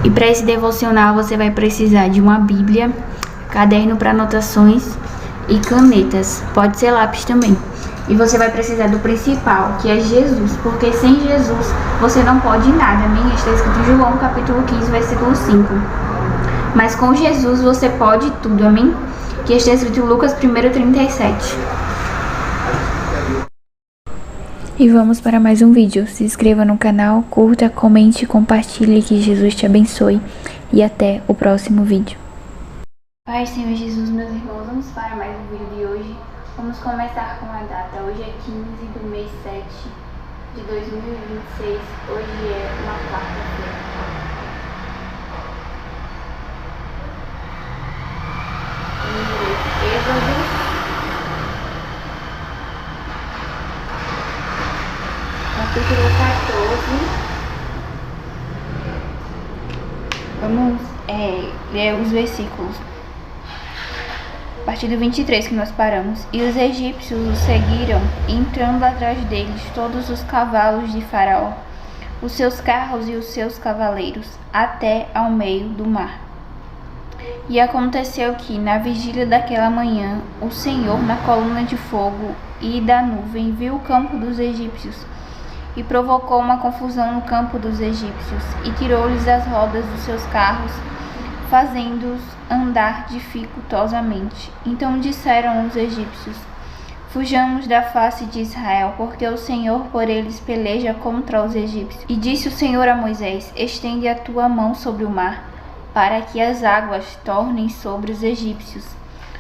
E para esse devocional você vai precisar de uma Bíblia, caderno para anotações e canetas. Pode ser lápis também. E você vai precisar do principal, que é Jesus, porque sem Jesus você não pode nada, amém? Está escrito em João capítulo 15, versículo 5. Mas com Jesus você pode tudo, amém? Que está escrito em Lucas 1:37. E vamos para mais um vídeo. Se inscreva no canal, curta, comente, compartilhe, que Jesus te abençoe. E até o próximo vídeo. Pai, Senhor Jesus, meus irmãos, vamos para mais um vídeo de hoje. Vamos começar com a data. Hoje é 15 do mês 7 de 2026. Hoje é uma quarta-feira. Êxodo, capítulo 14. Vamos ler os versículos. A partir do 23 que nós paramos. E os egípcios os seguiram, entrando atrás deles todos os cavalos de Faraó, os seus carros e os seus cavaleiros, até ao meio do mar. E aconteceu que, na vigília daquela manhã, o Senhor, na coluna de fogo e da nuvem, viu o campo dos egípcios, e provocou uma confusão no campo dos egípcios, e tirou-lhes as rodas dos seus carros, fazendo-os andar dificultosamente. Então disseram os egípcios: fujamos da face de Israel, porque o Senhor por eles peleja contra os egípcios. E disse o Senhor a Moisés: estende a tua mão sobre o mar, para que as águas tornem sobre os egípcios,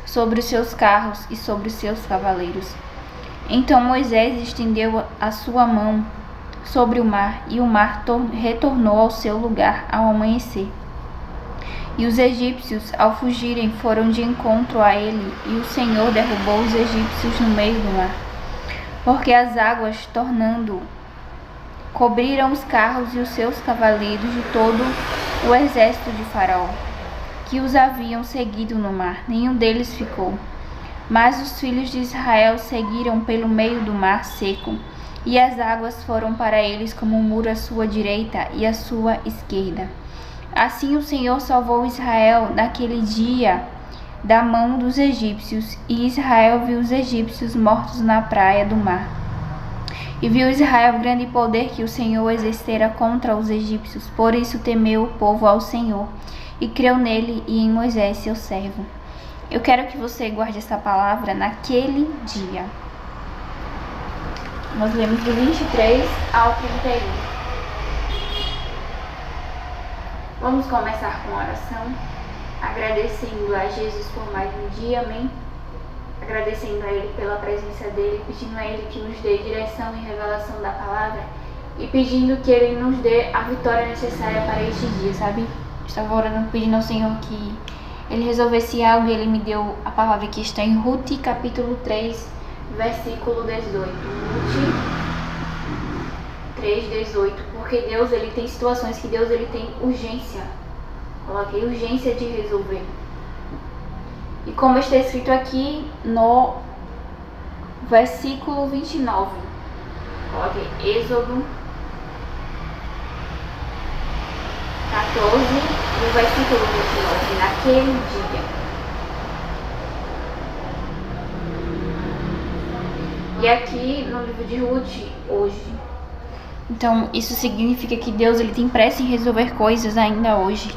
sobre os seus carros e sobre os seus cavaleiros. Então Moisés estendeu a sua mão sobre o mar, e o mar retornou ao seu lugar ao amanhecer. E os egípcios, ao fugirem, foram de encontro a ele, e o Senhor derrubou os egípcios no meio do mar, porque as águas, tornando, cobriram os carros e os seus cavaleiros de todo o exército de Faraó, que os haviam seguido no mar. Nenhum deles ficou. Mas os filhos de Israel seguiram pelo meio do mar seco, e as águas foram para eles como um muro à sua direita e à sua esquerda. Assim o Senhor salvou Israel naquele dia da mão dos egípcios, e Israel viu os egípcios mortos na praia do mar. E viu Israel o grande poder que o Senhor exercera contra os egípcios. Por isso temeu o povo ao Senhor, e creu nele e em Moisés, seu servo. Eu quero que você guarde essa palavra naquele dia. Nós lemos do 23 ao 31. Vamos começar com oração, agradecendo a Jesus por mais um dia, amém? Agradecendo a Ele pela presença dEle, pedindo a Ele que nos dê direção e revelação da palavra, e pedindo que Ele nos dê a vitória necessária para este dia, sabe? Estava orando, pedindo ao Senhor que Ele resolvesse algo, e Ele me deu a palavra que está em Ruth, capítulo 3, versículo 18. Ruth 3:18, porque Deus, Ele tem situações que Deus, Ele tem urgência. Coloquei urgência de resolver. E como está escrito aqui no versículo 29, coloquei Êxodo 14, no versículo 29, naquele dia. E aqui no livro de Ruth, hoje. Então, isso significa que Deus, Ele tem pressa em resolver coisas ainda hoje.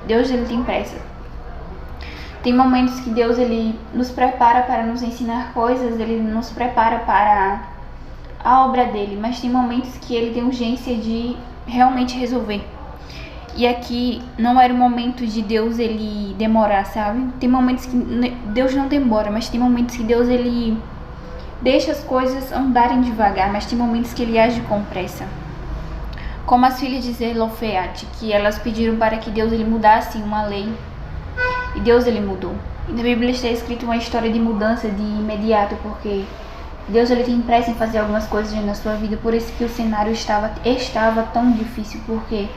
Deus, Ele tem pressa. Tem momentos que Deus, Ele nos prepara para nos ensinar coisas, Ele nos prepara para a obra dEle, mas tem momentos que Ele tem urgência de realmente resolver. E aqui não era o momento de Deus, Ele demorar, sabe? Tem momentos que Deus não demora, mas tem momentos que Deus, Ele deixa as coisas andarem devagar, mas tem momentos que Ele age com pressa. Como as filhas de Zelofeate, que elas pediram para que Deus, Ele mudasse uma lei, e Deus, Ele mudou. E na Bíblia está escrito uma história de mudança de imediato, porque Deus, Ele tem pressa em fazer algumas coisas na sua vida. Por isso que o cenário estava tão difícil, porque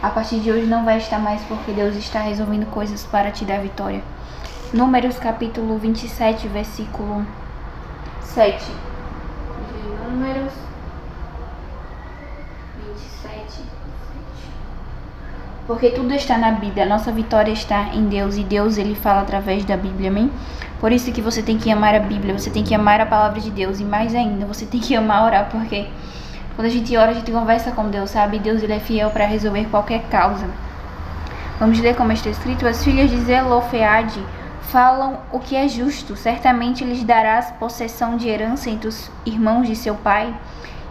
a partir de hoje não vai estar mais, porque Deus está resolvendo coisas para te dar vitória. Números capítulo 27, versículo 7. Números 27, 7. Porque tudo está na Bíblia, a nossa vitória está em Deus, e Deus, ele fala através da Bíblia, amém? Por isso que você tem que amar a Bíblia, você tem que amar a palavra de Deus, e mais ainda, você tem que amar orar, porque quando a gente ora, a gente conversa com Deus, sabe? Deus, ele é fiel para resolver qualquer causa. Vamos ler como está escrito: as filhas de Zelofeade falam o que é justo, certamente lhes darás possessão de herança entre os irmãos de seu pai,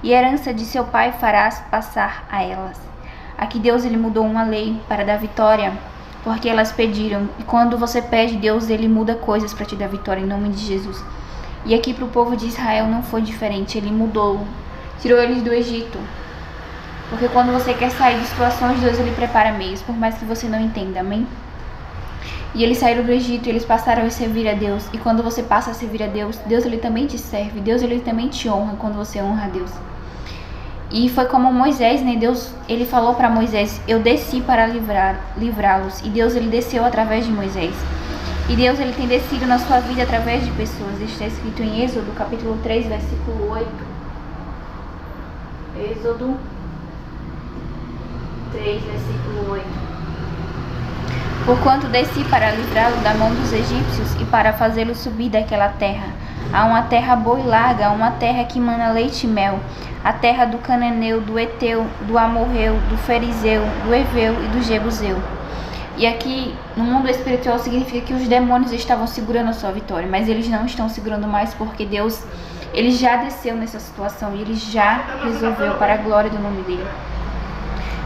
e herança de seu pai farás passar a elas. Aqui Deus, ele mudou uma lei para dar vitória, porque elas pediram. E quando você pede, Deus, ele muda coisas para te dar vitória, em nome de Jesus. E aqui para o povo de Israel não foi diferente, ele mudou, tirou eles do Egito. Porque quando você quer sair de situações, Deus, ele prepara meios, por mais que você não entenda, amém? E eles saíram do Egito e eles passaram a servir a Deus. E quando você passa a servir a Deus, Deus, ele também te serve, Deus, ele também te honra quando você honra a Deus. E foi como Moisés, né? Deus, ele falou para Moisés: eu desci para livrá-los. E Deus, ele desceu através de Moisés. E Deus, ele tem descido na sua vida através de pessoas. Está escrito em Êxodo, capítulo 3, versículo 8. Êxodo 3, versículo 8. Porquanto desci para livrá-lo da mão dos egípcios e para fazê-lo subir daquela terra, a uma terra boa e larga, a uma terra que mana leite e mel, a terra do Cananeu, do Eteu, do Amorreu, do Ferizeu, do Eveu e do Jebuseu. E aqui, no mundo espiritual, significa que os demônios estavam segurando a sua vitória, mas eles não estão segurando mais, porque Deus, ele já desceu nessa situação e ele já resolveu para a glória do nome dele.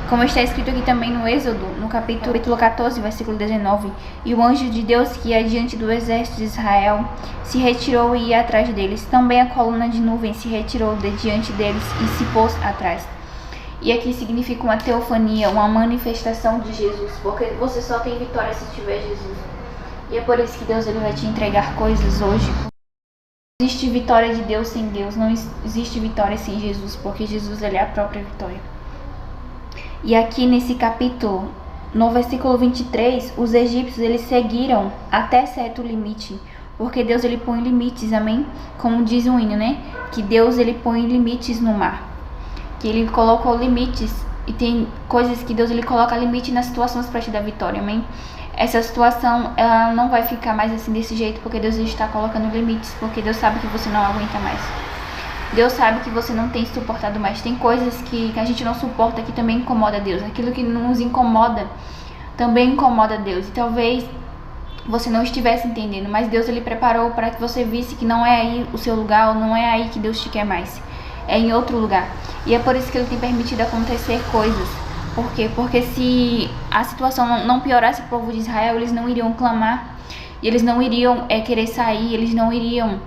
Como está escrito aqui também no Êxodo, no capítulo 14, versículo 19, e o anjo de Deus que ia diante do exército de Israel se retirou e ia atrás deles. Também a coluna de nuvem se retirou de diante deles e se pôs atrás. E aqui significa uma teofania, uma manifestação de Jesus, porque você só tem vitória se tiver Jesus. E é por isso que Deus, ele vai te entregar coisas hoje. Não existe vitória de Deus sem Deus, não existe vitória sem Jesus, porque Jesus, ele é a própria vitória. E aqui nesse capítulo, no versículo 23, os egípcios, eles seguiram até certo limite, porque Deus, ele põe limites, amém? Como diz o hino, né? Que Deus, ele põe limites no mar, que ele colocou limites, e tem coisas que Deus, ele coloca limite nas situações para te dar vitória, amém? Essa situação, ela não vai ficar mais assim desse jeito, porque Deus está colocando limites, porque Deus sabe que você não aguenta mais. Deus sabe que você não tem suportado mais. Tem coisas que a gente não suporta que também incomoda Deus. Aquilo que nos incomoda também incomoda Deus. E talvez você não estivesse entendendo, mas Deus, ele preparou para que você visse que não é aí o seu lugar, ou não é aí que Deus te quer mais. É em outro lugar. E é por isso que ele tem permitido acontecer coisas. Por quê? Porque se a situação não piorasse o povo de Israel, eles não iriam clamar, e eles não iriam querer sair, eles não iriam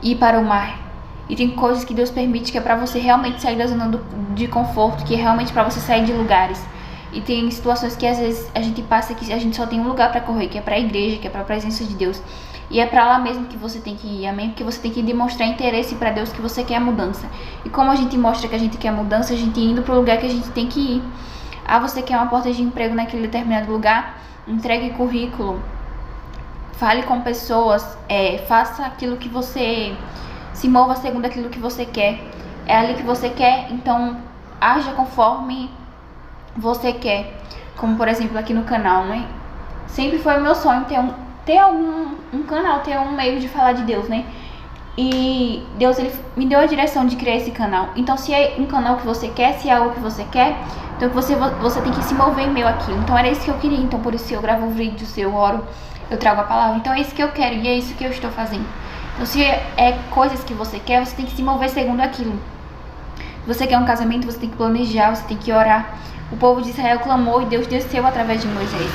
ir para o mar. E tem coisas que Deus permite que é para você realmente sair da zona de conforto, que é realmente para você sair de lugares. E tem situações que às vezes a gente passa que a gente só tem um lugar para correr, que é para a igreja, que é para a presença de Deus. E é para lá mesmo que você tem que ir, amém? Porque você tem que demonstrar interesse para Deus, que você quer a mudança. E como a gente mostra que a gente quer a mudança, a gente indo para o lugar que a gente tem que ir. Ah, você quer uma porta de emprego naquele determinado lugar? Entregue currículo, fale com pessoas, faça aquilo que você... Se mova segundo aquilo que você quer. É ali que você quer, então haja conforme você quer. Como por exemplo aqui no canal, né? Sempre foi o meu sonho ter um canal, ter um meio de falar de Deus, né? E Deus, ele me deu a direção de criar esse canal. Então se é um canal que você quer, se é algo que você quer, então você tem que se mover em meio àquilo. Então era isso que eu queria, então por isso eu gravo vídeos, eu oro, eu trago a palavra. Então é isso que eu quero e é isso que eu estou fazendo. Então se é coisas que você quer, você tem que se mover segundo aquilo. Se você quer um casamento, você tem que planejar, você tem que orar. O povo de Israel clamou e Deus desceu através de Moisés.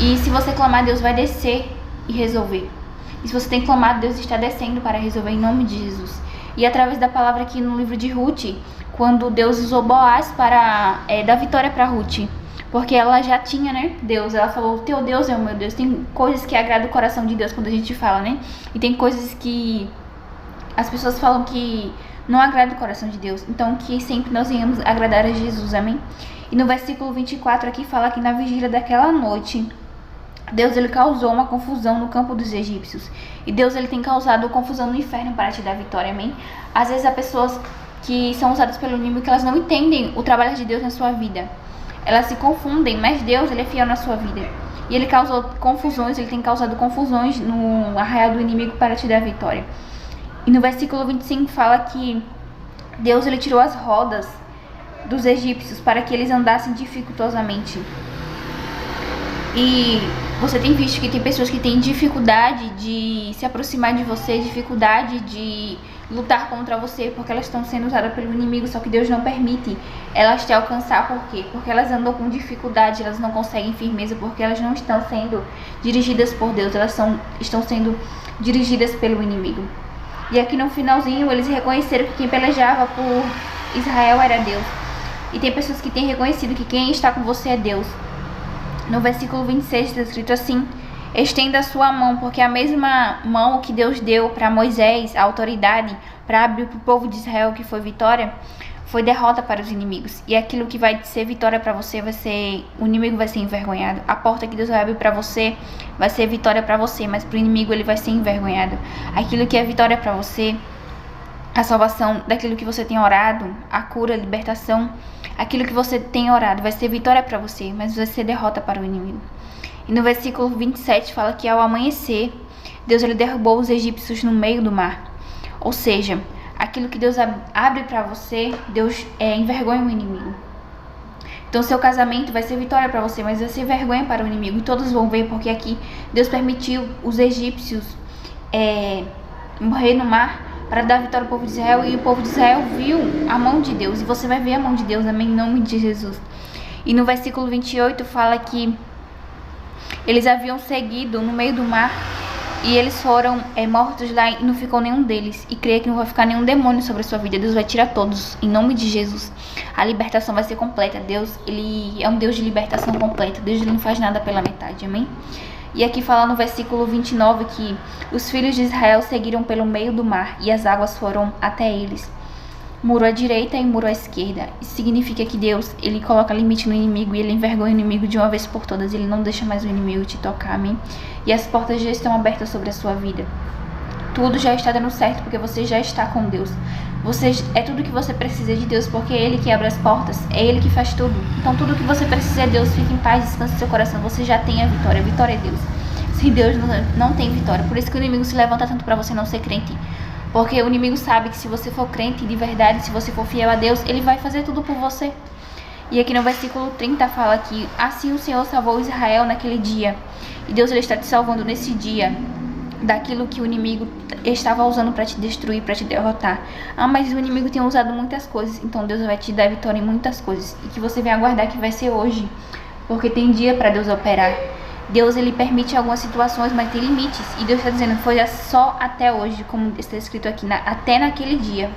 E se você clamar, Deus vai descer e resolver. E se você tem clamado, Deus está descendo para resolver em nome de Jesus. E através da palavra aqui no livro de Ruth, quando Deus usou Boaz para dar vitória para Ruth, porque ela já tinha, né, Deus. Ela falou: o teu Deus é o meu Deus. Tem coisas que agradam o coração de Deus quando a gente fala, né? E tem coisas que as pessoas falam que não agrada o coração de Deus. Então que sempre nós venhamos agradar a Jesus, amém? E no versículo 24 aqui fala que na vigília daquela noite, Deus, ele causou uma confusão no campo dos egípcios. E Deus, ele tem causado confusão no inferno para te dar vitória, amém? Às vezes há pessoas que são usadas pelo inimigo que elas não entendem o trabalho de Deus na sua vida. elas se confundem, mas Deus, ele é fiel na sua vida. E ele causou confusões, ele tem causado confusões no arraial do inimigo para te dar vitória. E no versículo 25 fala que Deus, ele tirou as rodas dos egípcios para que eles andassem dificultosamente. E você tem visto que tem pessoas que têm dificuldade de se aproximar de você, dificuldade de lutar contra você, porque elas estão sendo usadas pelo inimigo, só que Deus não permite elas te alcançar. Por quê? Porque elas andam com dificuldade, elas não conseguem firmeza, porque elas não estão sendo dirigidas por Deus, elas estão sendo dirigidas pelo inimigo. E aqui no finalzinho eles reconheceram que quem pelejava por Israel era Deus. E tem pessoas que têm reconhecido que quem está com você é Deus. No versículo 26 está escrito assim: estenda a sua mão, porque a mesma mão que Deus deu para Moisés, a autoridade para abrir para o povo de Israel, que foi vitória, foi derrota para os inimigos. E aquilo que vai ser vitória para você vai ser, o inimigo vai ser envergonhado. A porta que Deus vai abrir para você vai ser vitória para você, mas para o inimigo ele vai ser envergonhado. Aquilo que é vitória para você, a salvação daquilo que você tem orado, a cura, a libertação, aquilo que você tem orado vai ser vitória para você, mas vai ser derrota para o inimigo. E no versículo 27 fala que ao amanhecer, Deus ele derrubou os egípcios no meio do mar. Ou seja, aquilo que Deus abre para você, Deus envergonha o inimigo. Então seu casamento vai ser vitória para você, mas vai ser vergonha para o inimigo. E todos vão ver, porque aqui Deus permitiu os egípcios morrer no mar para dar vitória ao povo de Israel. E o povo de Israel viu a mão de Deus. E você vai ver a mão de Deus, amém, em nome de Jesus. E no versículo 28 fala que eles haviam seguido no meio do mar e eles foram mortos lá e não ficou nenhum deles. E creia que não vai ficar nenhum demônio sobre a sua vida. Deus vai tirar todos, em nome de Jesus. A libertação vai ser completa. Deus, ele é um Deus de libertação completa. Deus ele não faz nada pela metade, amém? E aqui fala no versículo 29 que os filhos de Israel seguiram pelo meio do mar e as águas foram até eles, muro à direita e muro à esquerda. Isso significa que Deus, ele coloca limite no inimigo e ele envergonha o inimigo de uma vez por todas. Ele não deixa mais o inimigo te tocar, amém? E as portas já estão abertas sobre a sua vida. Tudo já está dando certo porque você já está com Deus. É tudo que você precisa de Deus, porque é Ele que abre as portas, é Ele que faz tudo. Então tudo que você precisa é Deus. Fique em paz, descanse seu coração. Você já tem a vitória é Deus. Sem Deus não tem vitória. Por isso que o inimigo se levanta tanto para você não ser crente. Porque o inimigo sabe que se você for crente de verdade, se você for fiel a Deus, ele vai fazer tudo por você. E aqui no versículo 30 fala que assim o Senhor salvou Israel naquele dia. E Deus ele está te salvando nesse dia daquilo que o inimigo estava usando para te destruir, para te derrotar. Ah, mas o inimigo tem usado muitas coisas, então Deus vai te dar vitória em muitas coisas. E que você venha aguardar que vai ser hoje, porque tem dia para Deus operar. Deus ele permite algumas situações, mas tem limites. E Deus está dizendo, foi só até hoje, como está escrito aqui, até naquele dia.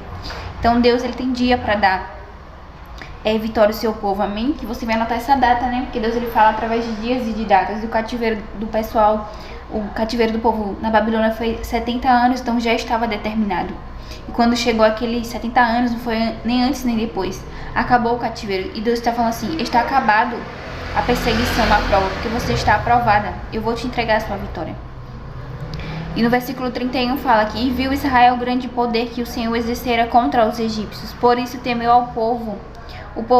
Então Deus ele tem dia para dar vitória ao seu povo, amém? Que você vai anotar essa data, né? Porque Deus ele fala através de dias e de datas. Do cativeiro do pessoal, o cativeiro do povo na Babilônia foi 70 anos, então já estava determinado. E quando chegou aqueles 70 anos, não foi nem antes nem depois. Acabou o cativeiro. E Deus está falando assim, está acabado a perseguição, a prova, porque você está aprovada. Eu vou te entregar a sua vitória. E no versículo 31 fala que e viu Israel o grande poder que o Senhor exercera contra os egípcios. Por isso temeu o povo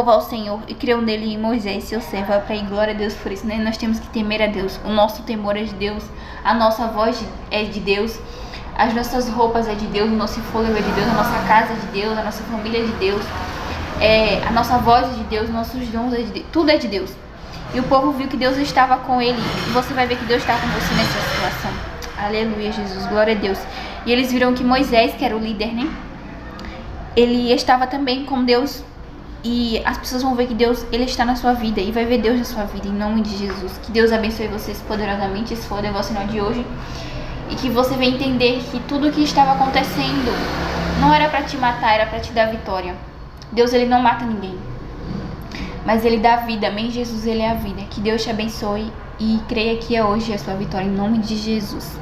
ao Senhor e creu nele em Moisés, seu servo. Para ir glória a Deus por isso, né? Nós temos que temer a Deus. O nosso temor é de Deus, a nossa voz é de Deus, as nossas roupas é de Deus, o nosso fôlego é de Deus, a nossa casa é de Deus, a nossa família é de Deus, a nossa voz é de Deus, nossos dons é de Deus, tudo é de Deus. E o povo viu que Deus estava com ele. E você vai ver que Deus está com você nessa situação. Aleluia, Jesus, glória a Deus. E eles viram que Moisés, que era o líder, né? Ele estava também com Deus. E as pessoas vão ver que Deus, ele está na sua vida. E vai ver Deus na sua vida, em nome de Jesus. Que Deus abençoe vocês poderosamente. Esse foi o devocional de hoje. E que você venha entender que tudo o que estava acontecendo não era para te matar, era para te dar vitória. Deus, ele não mata ninguém, mas ele dá vida, amém? Jesus, ele é a vida. Que Deus te abençoe e creia que é hoje a sua vitória, em nome de Jesus.